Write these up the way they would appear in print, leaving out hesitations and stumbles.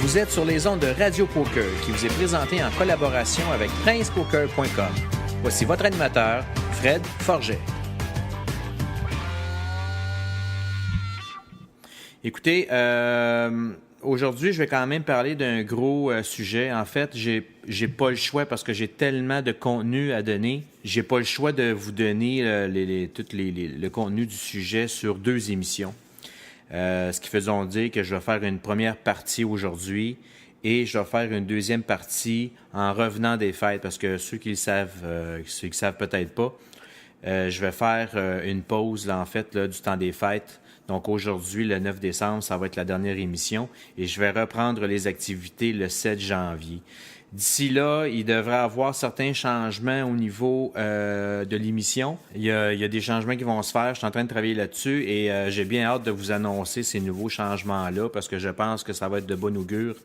Vous êtes sur les ondes de Radio Poker qui vous est présenté en collaboration avec PrincePoker.com. Voici votre animateur, Fred Forget. Écoutez, aujourd'hui, je vais quand même parler d'un gros sujet. En fait, j'ai pas le choix parce que j'ai tellement de contenu à donner. J'ai pas le choix de vous donner le contenu du sujet sur 2 émissions. Ce qui faisant dire que je vais faire une première partie aujourd'hui et je vais faire une deuxième partie en revenant des fêtes parce que ceux qui le savent peut-être pas, je vais faire une pause là, en fait là, du temps des fêtes. Donc aujourd'hui, le 9 décembre, ça va être la dernière émission et je vais reprendre les activités le 7 janvier. D'ici là, il devrait y avoir certains changements au niveau de l'émission. Il y a des changements qui vont se faire. Je suis en train de travailler là-dessus et j'ai bien hâte de vous annoncer ces nouveaux changements-là parce que je pense que ça va être de bon augure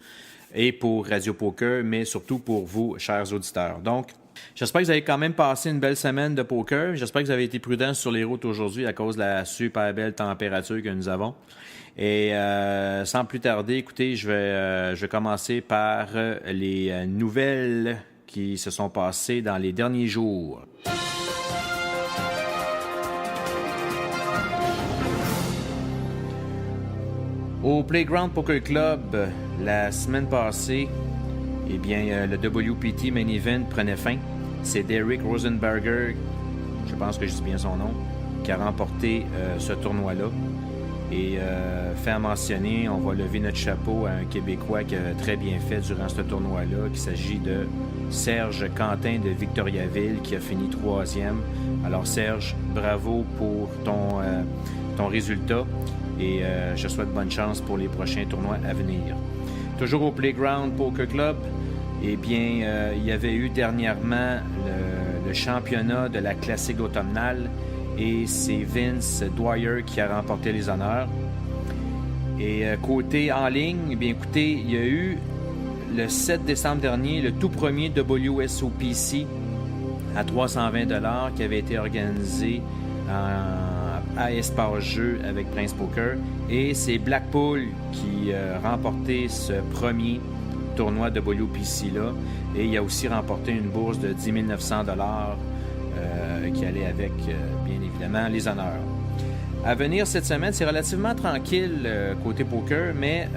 et pour Radio Poker, mais surtout pour vous, chers auditeurs. Donc, j'espère que vous avez quand même passé une belle semaine de poker. J'espère que vous avez été prudents sur les routes aujourd'hui à cause de la super belle température que nous avons. Et sans plus tarder, écoutez, je vais commencer par les nouvelles qui se sont passées dans les derniers jours. Au Playground Poker Club, la semaine passée, eh bien, le WPT Main Event prenait fin. C'est Derek Rosenberger, je pense que je dis bien son nom, qui a remporté ce tournoi-là. Et fait à mentionner, on va lever notre chapeau à un Québécois qui a très bien fait durant ce tournoi-là, qu'il s'agit de Serge Quentin de Victoriaville, qui a fini 3e. Alors Serge, bravo pour ton résultat et je souhaite bonne chance pour les prochains tournois à venir. Toujours au Playground Poker Club, eh bien, il y avait eu dernièrement le championnat de la classique automnale et c'est Vince Dwyer qui a remporté les honneurs. Et côté en ligne, eh bien, écoutez, il y a eu le 7 décembre dernier le tout premier WSOPC à 320$ qui avait été organisé à Espace Jeu avec Prince Poker. Et c'est Blackpool qui a remporté ce premier tournoi WPC-là. Et il a aussi remporté une bourse de 10 900$ qui allait avec, bien évidemment, les honneurs. À venir cette semaine, c'est relativement tranquille côté poker, mais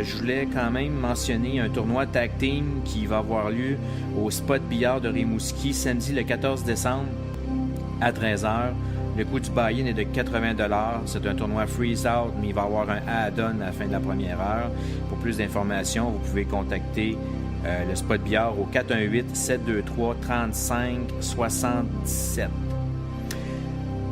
je voulais quand même mentionner un tournoi tag team qui va avoir lieu au Spot Billard de Rimouski samedi le 14 décembre à 13h. Le coût du buy-in est de 80$. C'est un tournoi freeze-out, mais il va y avoir un add-on à la fin de la première heure. Pour plus d'informations, vous pouvez contacter le Spot Billard au 418-723-3577.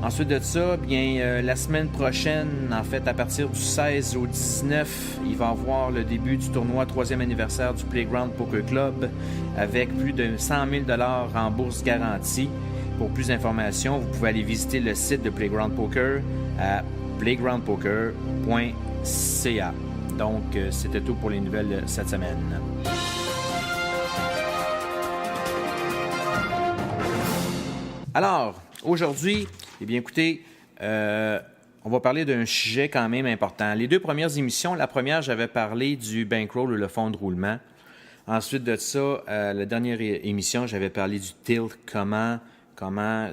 Ensuite de ça, bien, la semaine prochaine, en fait, à partir du 16 au 19, il va y avoir le début du tournoi 3e anniversaire du Playground Poker Club avec plus de 100 000$ en bourse garantie. Pour plus d'informations, vous pouvez aller visiter le site de Playground Poker à playgroundpoker.ca. Donc, c'était tout pour les nouvelles cette semaine. Alors, aujourd'hui, eh bien, écoutez, on va parler d'un sujet quand même important. Les 2 premières émissions, la première, j'avais parlé du bankroll ou le fonds de roulement. Ensuite de ça, la dernière émission, j'avais parlé du tilt, comment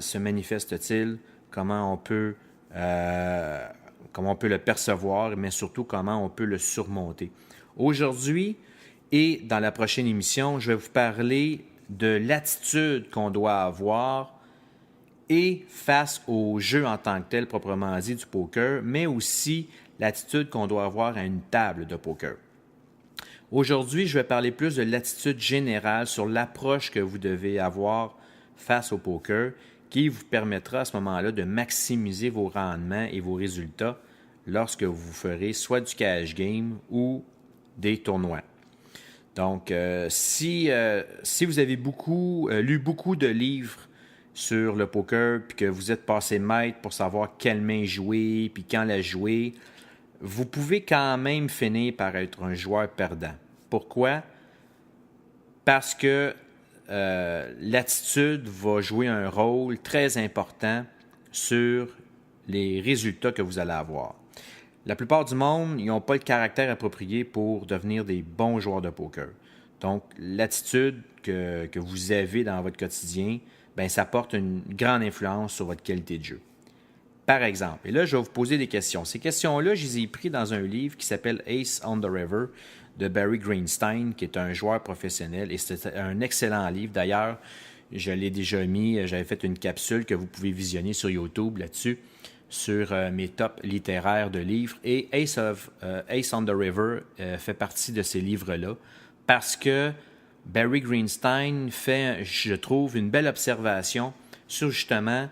se manifeste-t-il, comment on peut le percevoir, mais surtout comment on peut le surmonter. Aujourd'hui et dans la prochaine émission, je vais vous parler de l'attitude qu'on doit avoir et face au jeu en tant que tel, proprement dit, du poker, mais aussi l'attitude qu'on doit avoir à une table de poker. Aujourd'hui, je vais parler plus de l'attitude générale sur l'approche que vous devez avoir face au poker qui vous permettra à ce moment-là de maximiser vos rendements et vos résultats lorsque vous ferez soit du cash game ou des tournois. Donc, si vous avez lu beaucoup de livres sur le poker puis que vous êtes passé maître pour savoir quelle main jouer puis quand la jouer, vous pouvez quand même finir par être un joueur perdant. Pourquoi? Parce que l'attitude va jouer un rôle très important sur les résultats que vous allez avoir. la plupart du monde, ils n'ont pas le caractère approprié pour devenir des bons joueurs de poker. Donc, l'attitude que vous avez dans votre quotidien, ben, ça porte une grande influence sur votre qualité de jeu. Par exemple, et là, je vais vous poser des questions. Ces questions-là, je les ai prises dans un livre qui s'appelle Ace on the River de Barry Greenstein, qui est un joueur professionnel. Et c'est un excellent livre. D'ailleurs, je l'ai déjà mis, j'avais fait une capsule que vous pouvez visionner sur YouTube là-dessus, sur mes tops littéraires de livres. Et Ace on the River fait partie de ces livres-là parce que Barry Greenstein fait, je trouve, une belle observation sur justement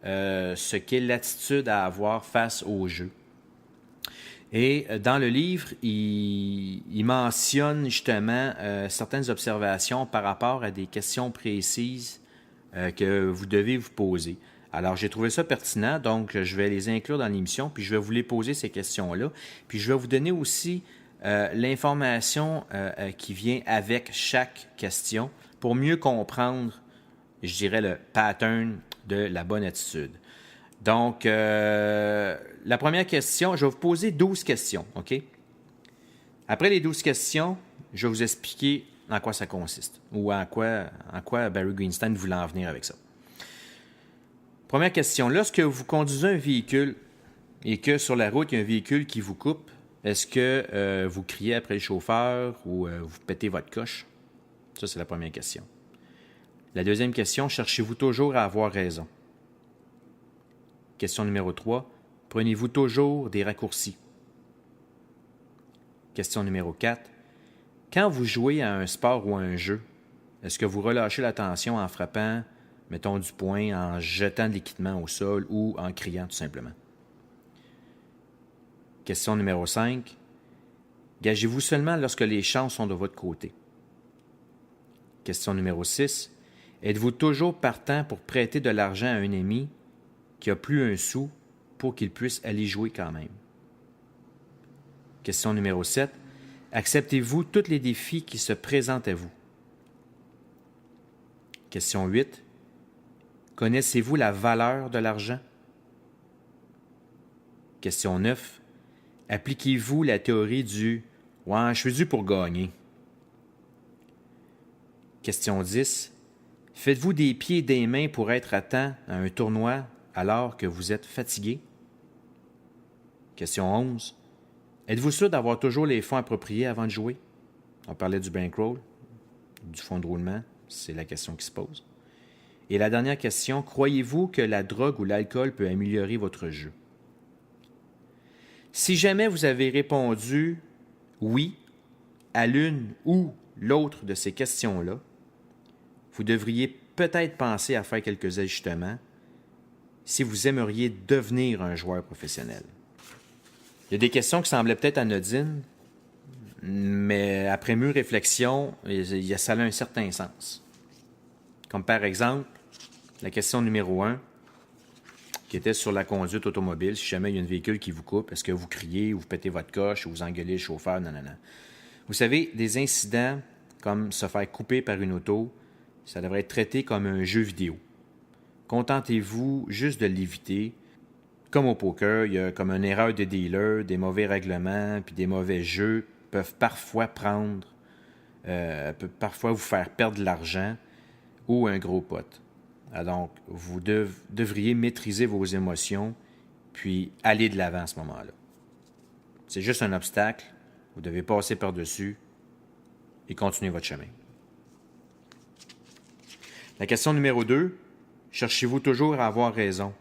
ce qu'est l'attitude à avoir face au jeu. Et dans le livre, il mentionne justement certaines observations par rapport à des questions précises que vous devez vous poser. Alors, j'ai trouvé ça pertinent, donc je vais les inclure dans l'émission, puis je vais vous les poser ces questions-là. Puis je vais vous donner aussi l'information qui vient avec chaque question pour mieux comprendre, je dirais, le pattern de la bonne attitude. Donc, la première question, je vais vous poser 12 questions, OK? Après les 12 questions, je vais vous expliquer en quoi ça consiste ou en quoi Barry Greenstein voulait en venir avec ça. Première question, lorsque vous conduisez un véhicule et que sur la route, il y a un véhicule qui vous coupe, est-ce que vous criez après le chauffeur ou vous pétez votre coche? Ça, c'est la première question. La deuxième question, cherchez-vous toujours à avoir raison? Question numéro 3, prenez-vous toujours des raccourcis? Question numéro 4, quand vous jouez à un sport ou à un jeu, est-ce que vous relâchez l'attention en frappant, mettons du poing, en jetant de l'équipement au sol ou en criant tout simplement? Question numéro 5, gagez-vous seulement lorsque les chances sont de votre côté? Question numéro 6, êtes-vous toujours partant pour prêter de l'argent à un ami qui n'a plus un sou pour qu'il puisse aller jouer quand même? Question numéro 7. Acceptez-vous tous les défis qui se présentent à vous? Question 8. Connaissez-vous la valeur de l'argent? Question 9. Appliquez-vous la théorie du « Ouais, je suis dû pour gagner ». Question 10. Faites-vous des pieds et des mains pour être à temps à un tournoi alors que vous êtes fatigué? Question 11. Êtes-vous sûr d'avoir toujours les fonds appropriés avant de jouer? On parlait du bankroll, du fonds de roulement, c'est la question qui se pose. Et la dernière question, croyez-vous que la drogue ou l'alcool peut améliorer votre jeu? Si jamais vous avez répondu oui à l'une ou l'autre de ces questions-là, vous devriez peut-être penser à faire quelques ajustements si vous aimeriez devenir un joueur professionnel. Il y a des questions qui semblaient peut-être anodines, mais après mûre réflexion, ça a un certain sens. Comme par exemple, la question numéro 1, qui était sur la conduite automobile. Si jamais il y a un véhicule qui vous coupe, est-ce que vous criez, vous pétez votre coche, ou vous engueulez le chauffeur? Non. Vous savez, des incidents comme se faire couper par une auto, ça devrait être traité comme un jeu vidéo. Contentez-vous juste de l'éviter. Comme au poker, il y a comme une erreur de dealer, des mauvais règlements, puis des mauvais jeux peuvent parfois vous faire perdre de l'argent ou un gros pot. Donc, vous devriez maîtriser vos émotions, puis aller de l'avant à ce moment-là. C'est juste un obstacle, vous devez passer par-dessus et continuer votre chemin. La question numéro 2, cherchez-vous toujours à avoir raison?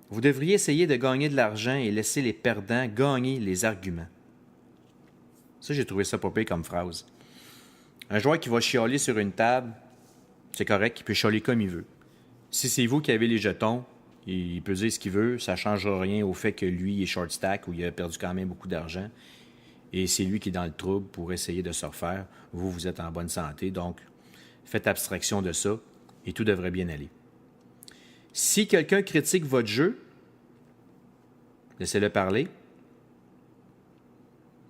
Vous devriez essayer de gagner de l'argent et laisser les perdants gagner les arguments. Ça, j'ai trouvé ça pas pire comme phrase. Un joueur qui va chialer sur une table, c'est correct, il peut chialer comme il veut. Si c'est vous qui avez les jetons, il peut dire ce qu'il veut, ça ne changera rien au fait que lui il est short stack ou il a perdu quand même beaucoup d'argent. Et c'est lui qui est dans le trouble pour essayer de se refaire. Vous êtes en bonne santé, donc faites abstraction de ça et tout devrait bien aller. Si quelqu'un critique votre jeu, laissez-le parler.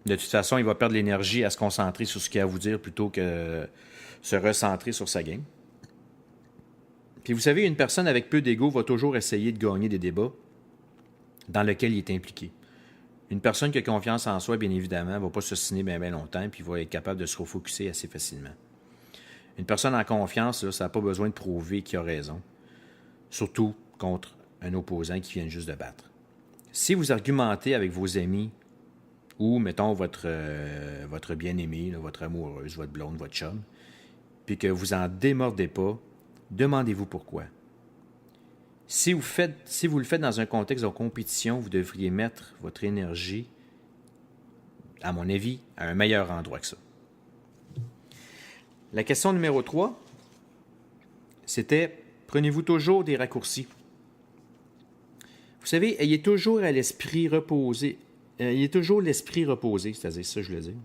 De toute façon, il va perdre l'énergie à se concentrer sur ce qu'il a à vous dire plutôt que se recentrer sur sa game. Puis vous savez, une personne avec peu d'ego va toujours essayer de gagner des débats. dans lequel il est impliqué. Une personne qui a confiance en soi, bien évidemment, ne va pas s'ostiner bien longtemps puis va être capable de se refocuser assez facilement. Une personne en confiance, là, ça n'a pas besoin de prouver qu'il a raison, surtout contre un opposant qui vient juste de battre. Si vous argumentez avec vos amis ou, mettons, votre bien-aimé, là, votre amoureuse, votre blonde, votre chum, puis que vous n'en démordez pas, demandez-vous pourquoi. Si vous le faites dans un contexte de compétition, vous devriez mettre votre énergie, à mon avis, à un meilleur endroit que ça. La question numéro 3, c'était « Prenez-vous toujours des raccourcis? » Vous savez, ayez toujours l'esprit reposé, c'est-à-dire ça, je le dis,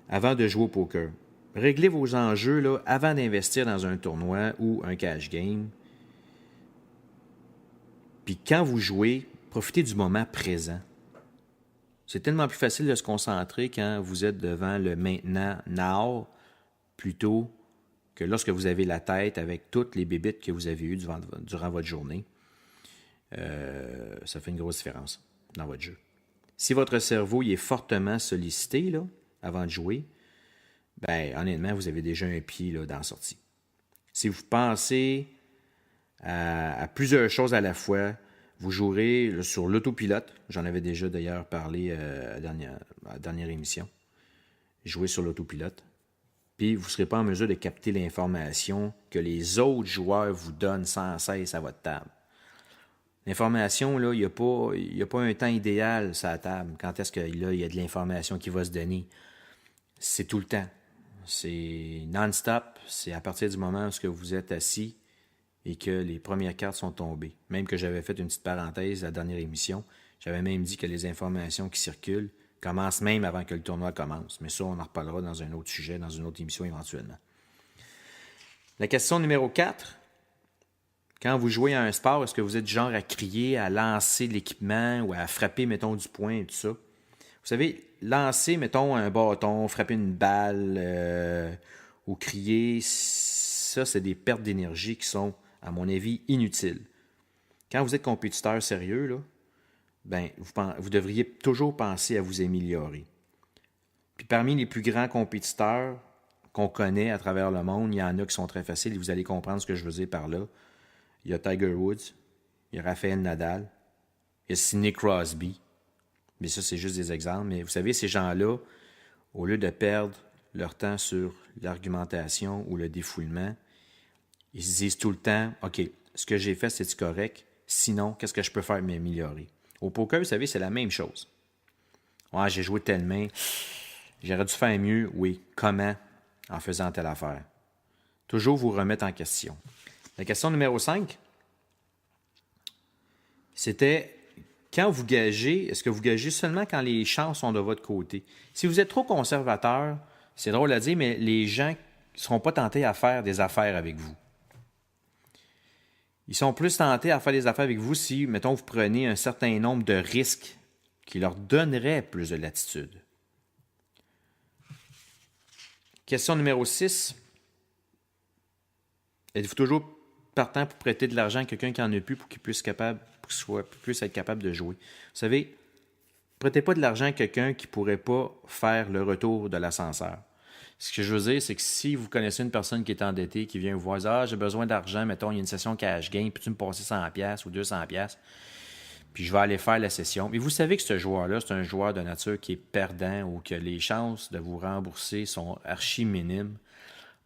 avant de jouer au poker. Réglez vos enjeux là, avant d'investir dans un tournoi ou un cash game. Puis quand vous jouez, profitez du moment présent. C'est tellement plus facile de se concentrer quand vous êtes devant le maintenant, now, plutôt que lorsque vous avez la tête avec toutes les bébites que vous avez eues durant votre journée. Ça fait une grosse différence dans votre jeu. Si votre cerveau il est fortement sollicité là, avant de jouer, ben honnêtement, vous avez déjà un pied là, dans la sortie. Si vous pensez à plusieurs choses à la fois, vous jouerez là, sur l'autopilote. J'en avais déjà d'ailleurs parlé à la dernière émission. Jouer sur l'autopilote. Puis vous ne serez pas en mesure de capter l'information que les autres joueurs vous donnent sans cesse à votre table. L'information, là, il n'y a pas un temps idéal sur la table. Quand est-ce qu'il y a de l'information qui va se donner? C'est tout le temps. C'est non-stop. C'est à partir du moment où vous êtes assis et que les premières cartes sont tombées. Même que j'avais fait une petite parenthèse à la dernière émission, j'avais même dit que les informations qui circulent commencent même avant que le tournoi commence. Mais ça, on en reparlera dans un autre sujet, dans une autre émission éventuellement. La question numéro 4. Quand vous jouez à un sport, est-ce que vous êtes du genre à crier, à lancer de l'équipement ou à frapper, mettons, du poing et tout ça? Vous savez, lancer, mettons, un bâton, frapper une balle ou crier, ça, c'est des pertes d'énergie qui sont, à mon avis, inutiles. Quand vous êtes compétiteur sérieux, là, ben, vous devriez toujours penser à vous améliorer. Puis parmi les plus grands compétiteurs qu'on connaît à travers le monde, il y en a qui sont très faciles et vous allez comprendre ce que je veux dire par là. Il y a Tiger Woods, il y a Rafael Nadal, il y a Sidney Crosby. Mais ça, c'est juste des exemples. Mais vous savez, ces gens-là, au lieu de perdre leur temps sur l'argumentation ou le défoulement, ils se disent tout le temps, « OK, ce que j'ai fait, c'est-tu correct? Sinon, qu'est-ce que je peux faire pour m'améliorer? » Au poker, vous savez, c'est la même chose. « Ouais, j'ai joué telle main. J'aurais dû faire mieux. Oui. Comment? En faisant telle affaire. » Toujours vous remettre en question. La question numéro 5, c'était quand vous gagez, est-ce que vous gagez seulement quand les chances sont de votre côté? Si vous êtes trop conservateur, c'est drôle à dire, mais les gens ne seront pas tentés à faire des affaires avec vous. Ils sont plus tentés à faire des affaires avec vous si, mettons, vous prenez un certain nombre de risques qui leur donneraient plus de latitude. Question numéro 6. Êtes-vous toujours partant pour prêter de l'argent à quelqu'un qui n'en a plus pour qu'il puisse être capable de jouer? Vous savez, prêtez pas de l'argent à quelqu'un qui ne pourrait pas faire le retour de l'ascenseur. Ce que je veux dire, c'est que si vous connaissez une personne qui est endettée, qui vient vous voir, « Ah, j'ai besoin d'argent, mettons, il y a une session cash game, puis tu me passes 100$ ou 200$, puis je vais aller faire la session. » Mais vous savez que ce joueur-là, c'est un joueur de nature qui est perdant ou que les chances de vous rembourser sont archi minimes.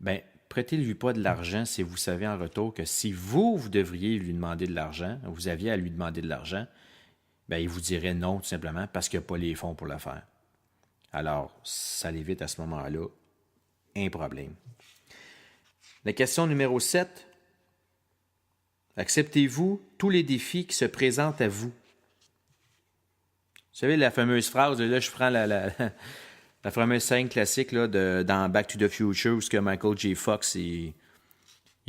Bien, prêtez-lui pas de l'argent si vous savez en retour que si vous devriez lui demander de l'argent, vous aviez à lui demander de l'argent, bien, il vous dirait non, tout simplement, parce qu'il n'y a pas les fonds pour le faire. Alors, ça l'évite à ce moment-là un problème. La question numéro 7. Acceptez-vous tous les défis qui se présentent à vous? Vous savez, la fameuse phrase, là, je prends la fameuse scène classique là, dans Back to the Future où ce que Michael J. Fox, il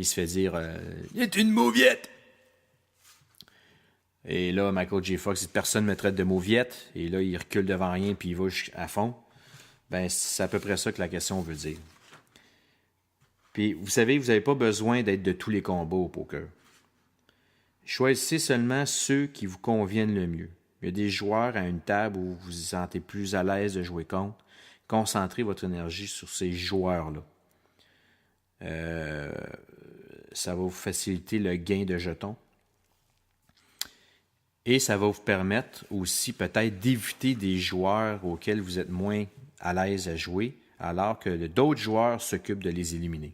se fait dire « Il est une mauviette! » Et là, Michael J. Fox dit « Personne ne me traite de mauviette. » Et là, il recule devant rien puis il va à fond. Ben, c'est à peu près ça que la question veut dire. Puis, vous savez, vous n'avez pas besoin d'être de tous les combats au poker. Choisissez seulement ceux qui vous conviennent le mieux. Il y a des joueurs à une table où vous vous sentez plus à l'aise de jouer contre. Concentrez votre énergie sur ces joueurs-là. Ça va vous faciliter le gain de jetons. Et ça va vous permettre aussi peut-être d'éviter des joueurs auxquels vous êtes moins à l'aise à jouer, alors que d'autres joueurs s'occupent de les éliminer.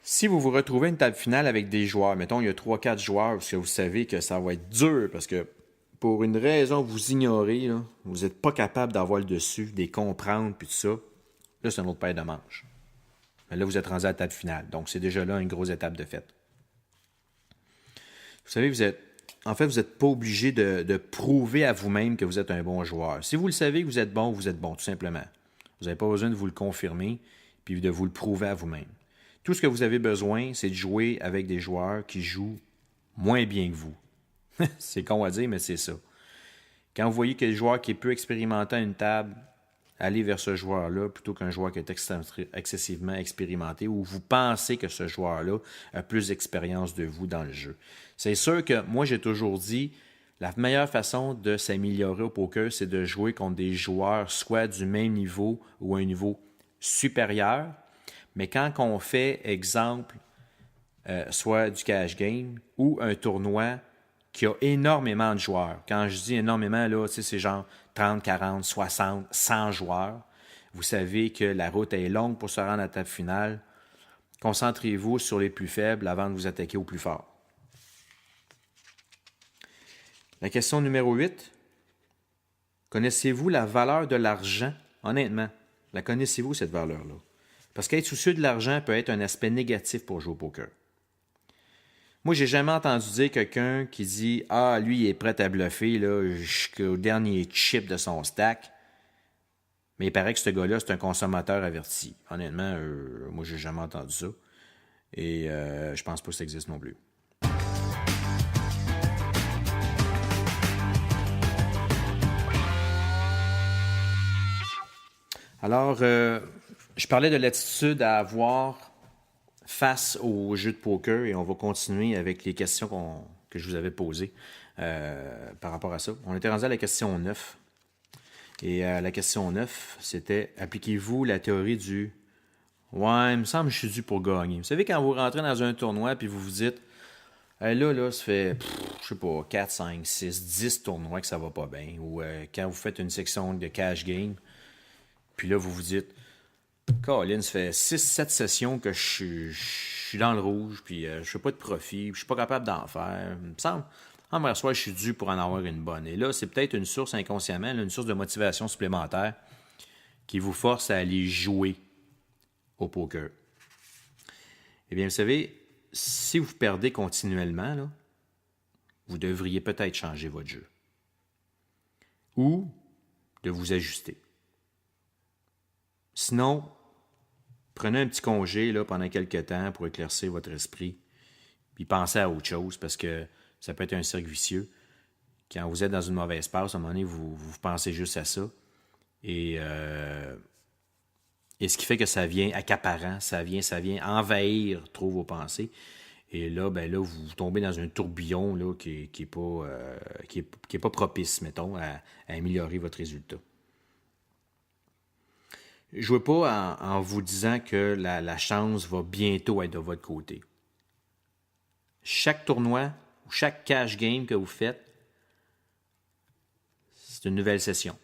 Si vous vous retrouvez à une table finale avec des joueurs, mettons il y a 3-4 joueurs, parce que vous savez que ça va être dur, parce que pour une raison que vous ignorez, là, vous n'êtes pas capable d'avoir le dessus, de les comprendre, puis tout ça, là c'est une autre paire de manches. Mais là vous êtes rendu à la table finale, donc c'est déjà là une grosse étape de fête. Vous savez, vous n'êtes pas obligé de prouver à vous-même que vous êtes un bon joueur. Si vous le savez que vous êtes bon, tout simplement. Vous n'avez pas besoin de vous le confirmer puis de vous le prouver à vous-même. Tout ce que vous avez besoin, c'est de jouer avec des joueurs qui jouent moins bien que vous. C'est con à dire, mais c'est ça. Quand vous voyez qu'il y a des joueurs qui est peu expérimenté à une table, allez vers ce joueur-là plutôt qu'un joueur qui est excessivement expérimenté ou vous pensez que ce joueur-là a plus d'expérience de vous dans le jeu. C'est sûr que moi, j'ai toujours dit, la meilleure façon de s'améliorer au poker, c'est de jouer contre des joueurs soit du même niveau ou un niveau supérieur. Mais quand on fait, exemple, soit du cash game ou un tournoi qui a énormément de joueurs. Quand je dis énormément, là, c'est genre 30, 40, 60, 100 joueurs. Vous savez que la route est longue pour se rendre à la table finale. Concentrez-vous sur les plus faibles avant de vous attaquer aux plus forts. La question numéro 8. Connaissez-vous la valeur de l'argent? Honnêtement, la connaissez-vous, cette valeur-là? Parce qu'être soucieux de l'argent peut être un aspect négatif pour jouer au poker. Moi, j'ai jamais entendu dire quelqu'un qui dit « Ah, lui, il est prêt à bluffer là, jusqu'au dernier chip de son stack. » Mais il paraît que ce gars-là, c'est un consommateur averti. Honnêtement, moi, j'ai jamais entendu ça. Et je pense pas que ça existe non plus. Alors, je parlais de l'attitude à avoir face au jeu de poker et on va continuer avec les questions que je vous avais posées par rapport à ça. On était rendu à la question 9. Et la question 9, c'était « Appliquez-vous la théorie du « Ouais, il me semble que je suis dû pour gagner. » Vous savez, quand vous rentrez dans un tournoi puis vous vous dites hey, « Là, ça fait, je sais pas, 4, 5, 6, 10 tournois que ça va pas bien. » Ou quand vous faites une section de cash game, puis là, vous vous dites Colin, ça fait 6-7 sessions que je suis dans le rouge, puis je fais pas de profit, puis je suis pas capable d'en faire. Il me semble, hier soir, je suis dû pour en avoir une bonne. Et là, c'est peut-être une source inconsciemment, une source de motivation supplémentaire qui vous force à aller jouer au poker. Eh bien, vous savez, si vous perdez continuellement, là, vous devriez peut-être changer votre jeu. Ou de vous ajuster. Sinon, prenez un petit congé là, pendant quelques temps pour éclaircir votre esprit, puis pensez à autre chose, parce que ça peut être un cercle vicieux. Quand vous êtes dans une mauvaise passe, à un moment donné, vous pensez juste à ça. Et ce qui fait que ça vient accaparant, ça vient envahir trop vos pensées. Et là, vous tombez dans un tourbillon là, qui est pas propice, mettons, à améliorer votre résultat. Jouez pas en vous disant que la chance va bientôt être de votre côté. Chaque tournoi ou chaque cash game que vous faites, c'est une nouvelle session.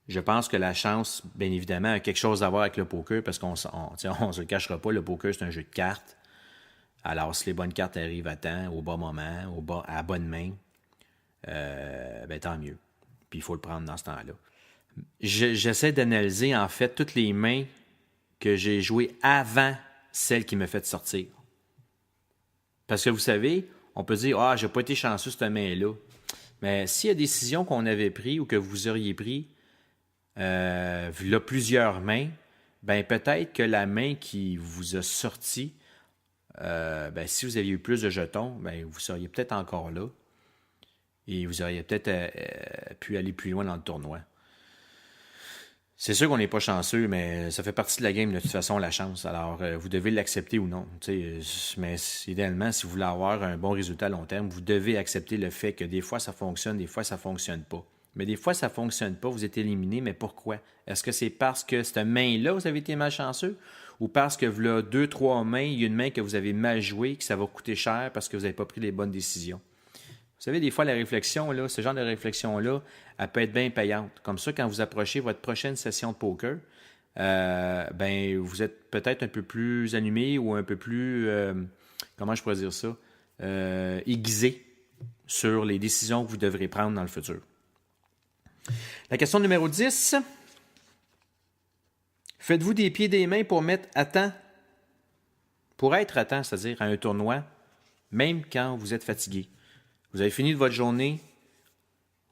Je pense que la chance, bien évidemment, a quelque chose à voir avec le poker parce qu'on ne se le cachera pas, le poker, c'est un jeu de cartes. Alors, si les bonnes cartes arrivent à temps, au bon moment, à la bonne main, tant mieux. Puis il faut le prendre dans ce temps-là. J'essaie d'analyser, en fait, toutes les mains que j'ai jouées avant celle qui me fait sortir. Parce que vous savez, on peut dire « Ah, j'ai pas été chanceux cette main-là. » Mais s'il y a des décisions qu'on avait prises ou que vous auriez prises, là, plusieurs mains, peut-être que la main qui vous a sorti, si vous aviez eu plus de jetons, vous seriez peut-être encore là et vous auriez peut-être pu aller plus loin dans le tournoi. C'est sûr qu'on n'est pas chanceux, mais ça fait partie de la game de toute façon, la chance. Alors, vous devez l'accepter ou non. Mais idéalement, si vous voulez avoir un bon résultat à long terme, vous devez accepter le fait que des fois ça fonctionne, des fois ça ne fonctionne pas. Mais des fois ça ne fonctionne pas, vous êtes éliminé, mais pourquoi? Est-ce que c'est parce que cette main-là, vous avez été malchanceux? Ou parce que là, 2, 3 mains, il y a une main que vous avez mal jouée, que ça va coûter cher parce que vous n'avez pas pris les bonnes décisions? Vous savez, des fois, la réflexion, là, ce genre de réflexion-là, elle peut être bien payante. Comme ça, quand vous approchez votre prochaine session de poker, vous êtes peut-être un peu plus animé ou un peu plus, comment je pourrais dire ça, aiguisé sur les décisions que vous devrez prendre dans le futur. La question numéro 10. Faites-vous des pieds et des mains pour être à temps, c'est-à-dire à un tournoi, même quand vous êtes fatigué? Vous avez fini de votre journée,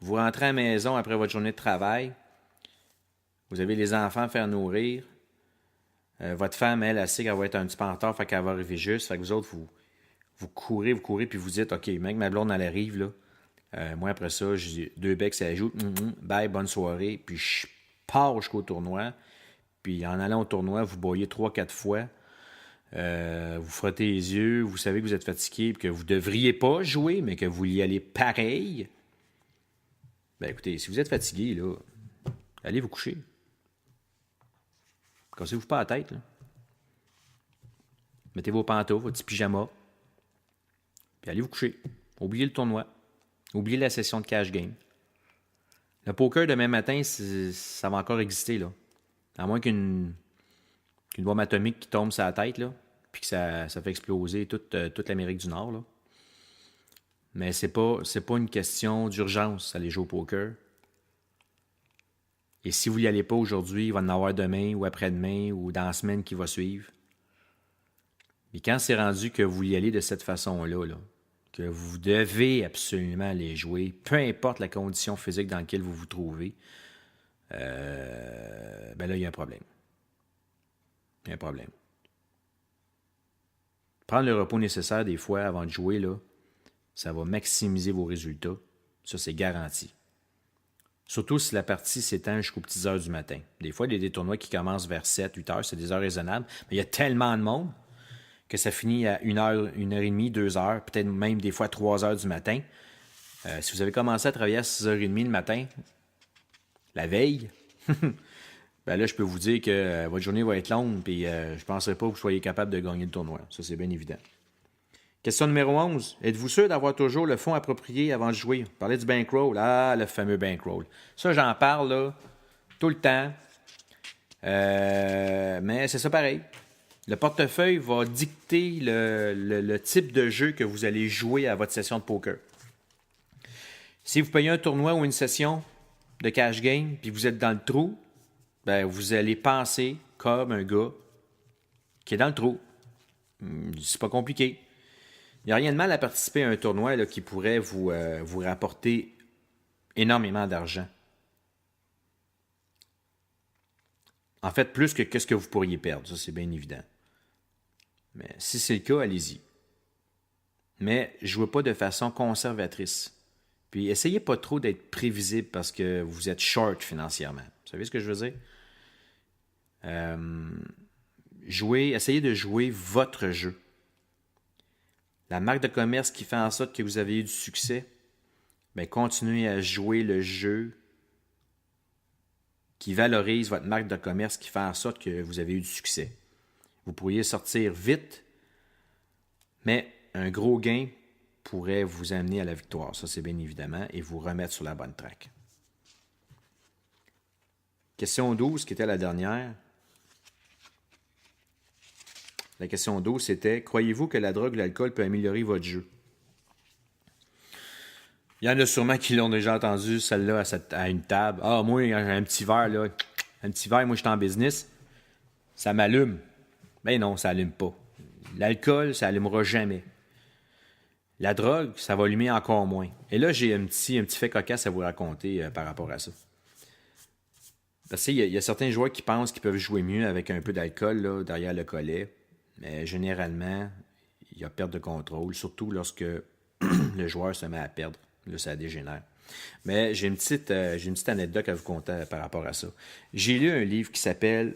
vous rentrez à la maison après votre journée de travail, vous avez les enfants à faire nourrir, votre femme, elle sait qu'elle va être un petit peu en retard, fait qu'elle va arriver juste, fait que vous autres, vous courez, puis vous dites, OK, mec, ma blonde, elle arrive, là. Moi, après ça, j'ai 2 becs, ça ajoute, bye, bonne soirée, puis je pars jusqu'au tournoi, puis en allant au tournoi, vous boyez 3-4 fois, vous frottez les yeux, vous savez que vous êtes fatigué, que vous ne devriez pas jouer, mais que vous y allez pareil. Ben écoutez, si vous êtes fatigué, là, allez vous coucher. Cassez-vous pas la tête, là. Mettez vos pantoufles, vos petits pyjamas, puis allez vous coucher. Oubliez le tournoi. Oubliez la session de cash game. Le poker demain matin, ça va encore exister, là. À moins qu'une bombe atomique qui tombe sur la tête, là, puis que ça fait exploser toute l'Amérique du Nord, là. Mais c'est pas une question d'urgence, aller jouer au poker. Et si vous n'y allez pas aujourd'hui, il va en avoir demain ou après-demain ou dans la semaine qui va suivre. Mais quand c'est rendu que vous y allez de cette façon-là, là, que vous devez absolument aller jouer, peu importe la condition physique dans laquelle vous vous trouvez, là, il y a un problème. Il y a un problème. Prendre le repos nécessaire des fois avant de jouer, là, ça va maximiser vos résultats. Ça, c'est garanti. Surtout si la partie s'étend jusqu'aux petites heures du matin. Des fois, il y a des tournois qui commencent vers 7-8 heures, c'est des heures raisonnables, mais il y a tellement de monde que ça finit à 1 heure et demie, 2 heures, peut-être même des fois 3 heures du matin. Si vous avez commencé à travailler à 6h30 le matin, la veille, ben là, je peux vous dire que votre journée va être longue, puis je ne penserai pas que vous soyez capable de gagner le tournoi. Ça, c'est bien évident. Question numéro 11. Êtes-vous sûr d'avoir toujours le fonds approprié avant de jouer? Vous parlez du bankroll. Ah, le fameux bankroll. Ça, j'en parle là, tout le temps. Mais c'est ça pareil. Le portefeuille va dicter le type de jeu que vous allez jouer à votre session de poker. Si vous payez un tournoi ou une session de cash game, puis vous êtes dans le trou, ben vous allez penser comme un gars qui est dans le trou. C'est pas compliqué. Il n'y a rien de mal à participer à un tournoi là, qui pourrait vous rapporter énormément d'argent. En fait, plus que ce que vous pourriez perdre. Ça, c'est bien évident. Mais si c'est le cas, allez-y. Mais jouez pas de façon conservatrice. Puis essayez pas trop d'être prévisible parce que vous êtes short financièrement. Vous savez ce que je veux dire? Essayez de jouer votre jeu. La marque de commerce qui fait en sorte que vous avez eu du succès, bien, continuez à jouer le jeu qui valorise votre marque de commerce qui fait en sorte que vous avez eu du succès. Vous pourriez sortir vite, mais un gros gain pourrait vous amener à la victoire. Ça, c'est bien évidemment, et vous remettre sur la bonne track. Question 12, qui était la dernière. La question 12, c'était « Croyez-vous que la drogue ou l'alcool peut améliorer votre jeu? » Il y en a sûrement qui l'ont déjà entendu, celle-là, à une table. « Ah, moi, j'ai un petit verre, là. Un petit verre, moi, je suis en business. Ça m'allume. » Ben non, ça n'allume pas. L'alcool, ça n'allumera jamais. La drogue, ça va allumer encore moins. Et là, j'ai un petit fait cocasse à vous raconter par rapport à ça. Parce qu'il y a certains joueurs qui pensent qu'ils peuvent jouer mieux avec un peu d'alcool là, derrière le collet. Mais généralement, il y a perte de contrôle, surtout lorsque le joueur se met à perdre. Là, ça dégénère. Mais j'ai une petite anecdote à vous conter par rapport à ça. J'ai lu un livre qui s'appelle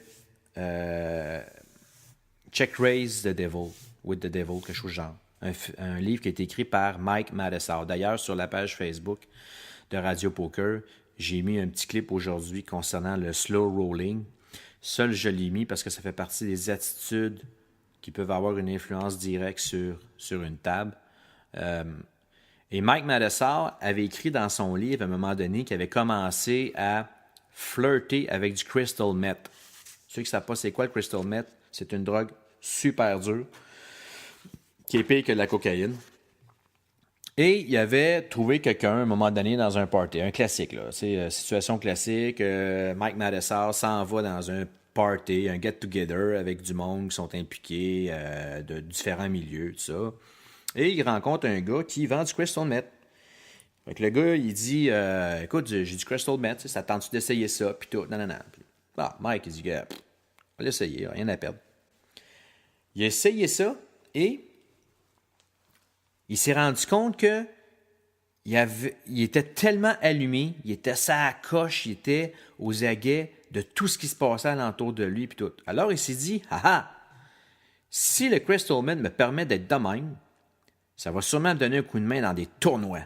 Check Raise the Devil, with the Devil, quelque chose de genre. Un livre qui a été écrit par Mike Madessar. D'ailleurs, sur la page Facebook de Radio Poker, j'ai mis un petit clip aujourd'hui concernant le slow rolling. Seul, je l'ai mis parce que ça fait partie des attitudes qui peuvent avoir une influence directe sur une table. Et Mike Madessar avait écrit dans son livre à un moment donné qu'il avait commencé à flirter avec du crystal meth. Ceux qui ne savent pas c'est quoi le crystal meth, c'est une drogue super dure qui est pire que la cocaïne. Et il avait trouvé quelqu'un à un moment donné dans un party, un classique, là. C'est situation classique. Mike Madessar s'en va dans un party, un get-together avec du monde qui sont impliqués de différents milieux, tout ça. Et il rencontre un gars qui vend du crystal meth. Fait que le gars, il dit écoute, j'ai du crystal meth, ça tente-tu d'essayer ça? Puis tout, non. Mike, il dit on va l'essayer, rien à perdre. Il a essayé ça et il s'est rendu compte que il était tellement allumé, il était sa coche, il était aux aguets de tout ce qui se passait alentour de lui puis tout. Alors il s'est dit si le crystal meth me permet d'être de même, ça va sûrement me donner un coup de main dans des tournois.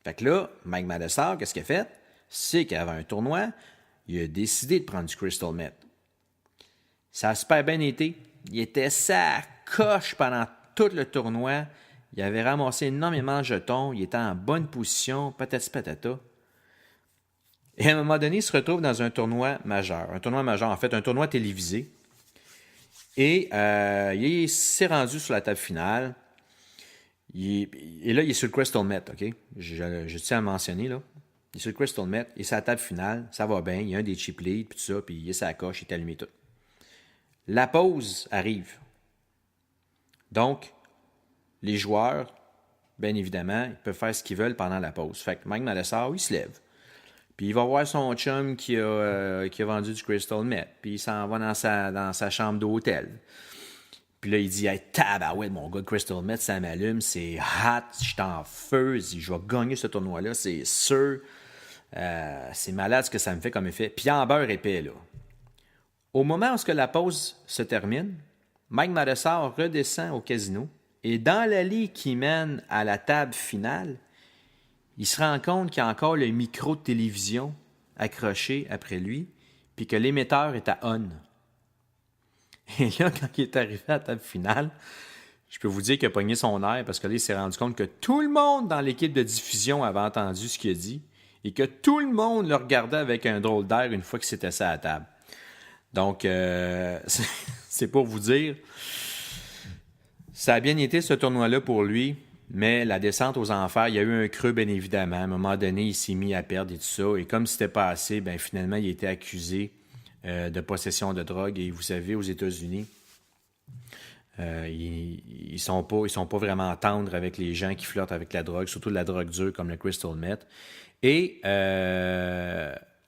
Fait que là, Mike Madessar, qu'est-ce qu'il a fait? C'est qu'avant un tournoi, il a décidé de prendre du crystal meth. Ça a super bien été. Il était sa coche pendant tout le tournoi. Il avait ramassé énormément de jetons. Il était en bonne position, patati patata. Et à un moment donné, il se retrouve dans un tournoi majeur. Un tournoi majeur, en fait, un tournoi télévisé. Et il s'est rendu sur la table finale. Et là, il est sur le crystal meth, OK? Je tiens à le mentionner, là. Il est sur le crystal meth, il est sur la table finale, ça va bien, il y a un des chip leads, puis tout ça, puis il est sur la coche, il est allumé tout. La pause arrive. Donc, les joueurs, bien évidemment, ils peuvent faire ce qu'ils veulent pendant la pause. Fait que Mike Madessar, il se lève. Puis il va voir son chum qui a vendu du crystal meth. Puis il s'en va dans sa chambre d'hôtel. Puis là, il dit hey, tabarouette, mon gars, crystal meth, ça m'allume, c'est hot, je suis en feu, je vais gagner ce tournoi-là, c'est sûr. C'est malade ce que ça me fait comme effet. Puis en beurre épais, là. Au moment où la pause se termine, Mike Madessar redescend au casino et dans l'allée qui mène à la table finale, il se rend compte qu'il y a encore le micro de télévision accroché après lui, puis que l'émetteur est à on. Et là, quand il est arrivé à la table finale, je peux vous dire qu'il a pogné son air parce que là, il s'est rendu compte que tout le monde dans l'équipe de diffusion avait entendu ce qu'il a dit et que tout le monde le regardait avec un drôle d'air une fois qu'il s'était assis à la table. Donc, c'est pour vous dire, ça a bien été ce tournoi-là pour lui, mais la descente aux enfers, il y a eu un creux, bien évidemment. À un moment donné, il s'est mis à perdre et tout ça. Et comme c'était pas assez, bien, finalement, il a été accusé de possession de drogue. Et vous savez, aux États-Unis, ils sont pas vraiment tendres avec les gens qui flirtent avec la drogue, surtout de la drogue dure comme le crystal meth. Et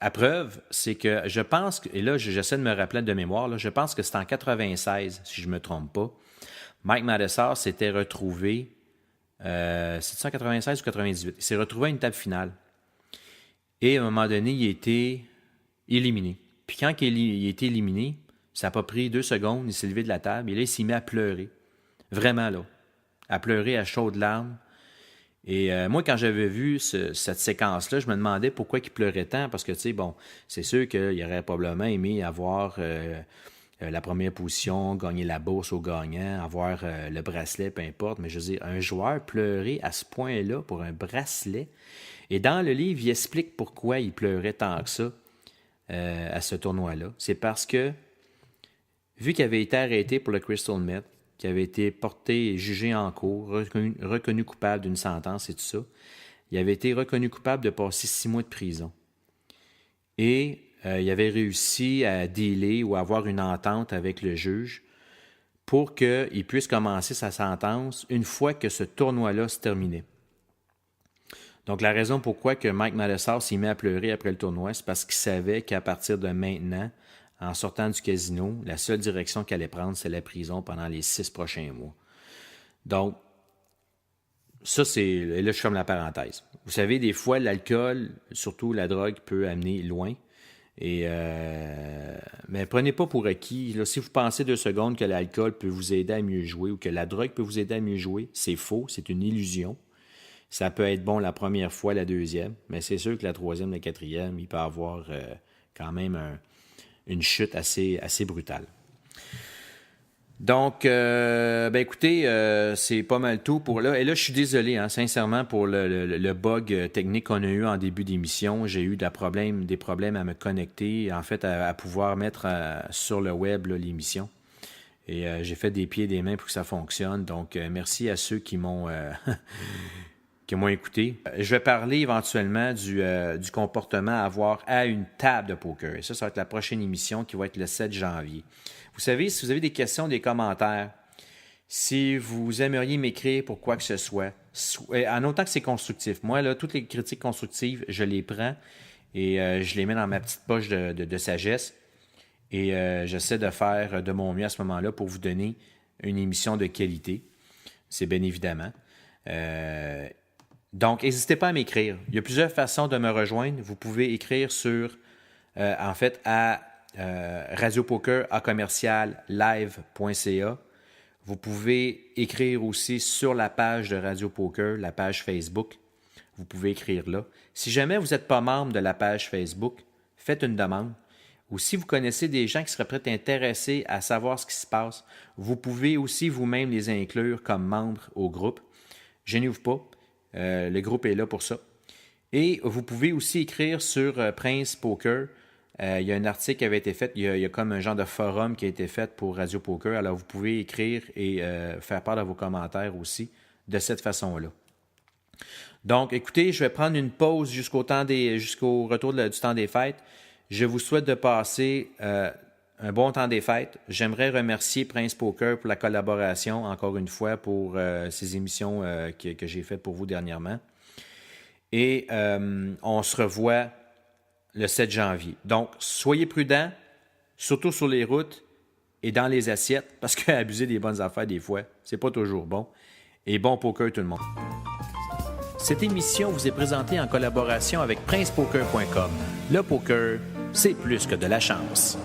à preuve, c'est que je pense, et là, j'essaie de me rappeler de mémoire, là, je pense que c'est en 96, si je ne me trompe pas, Mike Madessar s'était retrouvé, c'est en 96 ou 98, il s'est retrouvé à une table finale. Et à un moment donné, il a été éliminé. Puis quand il a été éliminé, ça n'a pas pris 2 secondes, il s'est levé de la table, et là, il s'est mis à pleurer. Vraiment, là. À pleurer à chaudes larmes. Et moi, quand j'avais vu cette séquence-là, je me demandais pourquoi il pleurait tant, parce que, tu sais, bon, c'est sûr qu'il aurait probablement aimé avoir la première position, gagner la bourse au gagnant, avoir le bracelet, peu importe, mais je veux dire, un joueur pleurer à ce point-là pour un bracelet, et dans le livre, il explique pourquoi il pleurait tant que ça à ce tournoi-là. C'est parce que, vu qu'il avait été arrêté pour le crystal meth, qui avait été porté et jugé en cour, reconnu coupable d'une sentence et tout ça. Il avait été reconnu coupable de passer 6 mois de prison. Et il avait réussi à dealer ou à avoir une entente avec le juge pour qu'il puisse commencer sa sentence une fois que ce tournoi-là se terminait. Donc, la raison pourquoi que Mike Madessar s'est mis à pleurer après le tournoi, c'est parce qu'il savait qu'à partir de maintenant, en sortant du casino, la seule direction qu'elle allait prendre, c'est la prison pendant les 6 prochains mois. Donc, ça, c'est... Et là, je ferme la parenthèse. Vous savez, des fois, l'alcool, surtout la drogue, peut amener loin. Mais prenez pas pour acquis. Là, si vous pensez 2 secondes que l'alcool peut vous aider à mieux jouer ou que la drogue peut vous aider à mieux jouer, c'est faux, c'est une illusion. Ça peut être bon la première fois, la deuxième, mais c'est sûr que la troisième, la quatrième, il peut avoir quand même une chute assez brutale. Donc, écoutez, c'est pas mal tout pour là. Et là, je suis désolé, sincèrement, pour le bug technique qu'on a eu en début d'émission. J'ai eu des problèmes à me connecter, en fait, à pouvoir mettre sur le web là, l'émission. Et j'ai fait des pieds et des mains pour que ça fonctionne. Donc, merci à ceux qui m'ont écouté. Je vais parler éventuellement du comportement à avoir à une table de poker. Et ça va être la prochaine émission qui va être le 7 janvier. Vous savez, si vous avez des questions, des commentaires, si vous aimeriez m'écrire pour quoi que ce soit, en autant que c'est constructif. Moi, là, toutes les critiques constructives, je les prends et je les mets dans ma petite poche de sagesse. Et j'essaie de faire de mon mieux à ce moment-là pour vous donner une émission de qualité. C'est bien évidemment. Donc, n'hésitez pas à m'écrire. Il y a plusieurs façons de me rejoindre. Vous pouvez écrire sur, à radiopoker@live.ca. Vous pouvez écrire aussi sur la page de Radio Poker, la page Facebook. Vous pouvez écrire là. Si jamais vous n'êtes pas membre de la page Facebook, faites une demande. Ou si vous connaissez des gens qui seraient peut-être intéressés à savoir ce qui se passe, vous pouvez aussi vous-même les inclure comme membres au groupe. Gênez-vous pas. Le groupe est là pour ça. Et vous pouvez aussi écrire sur Prince Poker. Il y a un article qui avait été fait. Il y a comme un genre de forum qui a été fait pour Radio Poker. Alors, vous pouvez écrire et faire part de vos commentaires aussi de cette façon-là. Donc, écoutez, je vais prendre une pause jusqu'au retour du temps des fêtes. Je vous souhaite de passer un bon temps des fêtes. J'aimerais remercier Prince Poker pour la collaboration, encore une fois, pour ces émissions que j'ai faites pour vous dernièrement. Et on se revoit le 7 janvier. Donc, soyez prudents, surtout sur les routes et dans les assiettes, parce qu'abuser des bonnes affaires, des fois, c'est pas toujours bon. Et bon poker, tout le monde. Cette émission vous est présentée en collaboration avec PrincePoker.com. Le poker, c'est plus que de la chance.